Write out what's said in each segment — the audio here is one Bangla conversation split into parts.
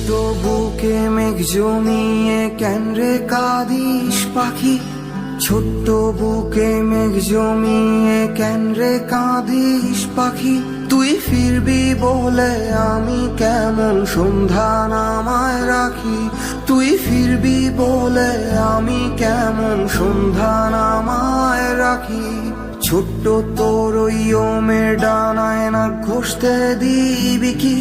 ছোট্ট বুকে মেঘ জমিয়ে কেন রে কাঁদিস পাখি, ছোট্ট বুকে মেঘ জমিয়ে কেন রে কাঁদিস পাখি। তুই ফিরবি বলে আমি কেমন সন্ধ্যা নামায় রাখি, তুই ফিরবি বলে আমি কেমন সন্ধ্যা নামায় রাখি। ছোট্ট তোর ওই ওমের ডানায় না ঘষতে দিবি কি,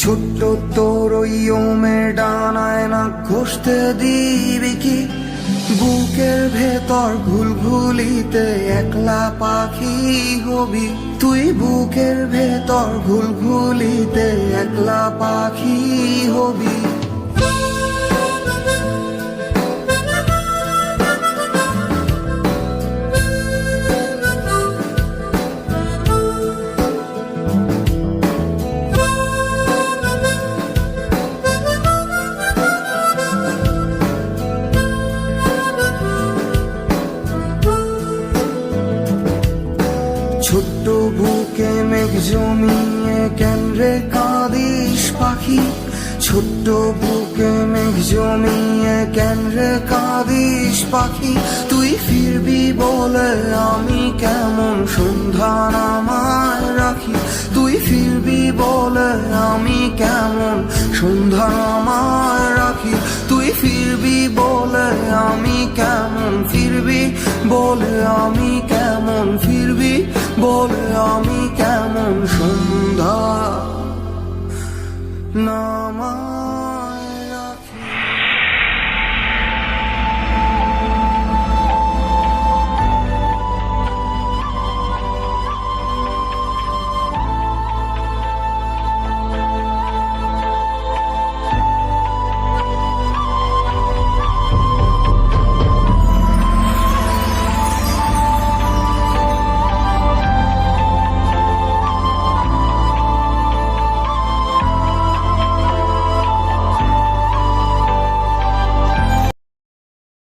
ছোট্ট তোর ওই ওমের ডানায় না ঘষতে দিবি কি। বুকের ভেতর ঘুলঘুলিতে একলা পাখি হবি, তুই বুকের ভেতর ঘুলঘুলিতে একলা পাখি হবি। ছোট্ট বুকে মেঘ জমিয়ে কেন রে কাঁদিস পাখি, ছোট্ট বুকে মেঘ জমিয়ে কেন রে কাঁদিস পাখি। তুই ফিরবি বলে আমি কেমন সন্ধ্যা নামায় রাখি, তুই ফিরবি বলে আমি কেমন সন্ধ্যা নামায় রাখি। তুই ফিরবি বলে আমি কেমন, ফিরবি বলে আমি কেমন, ফিরবি বলে আমি কেমন সন্ধ্যা নামায়।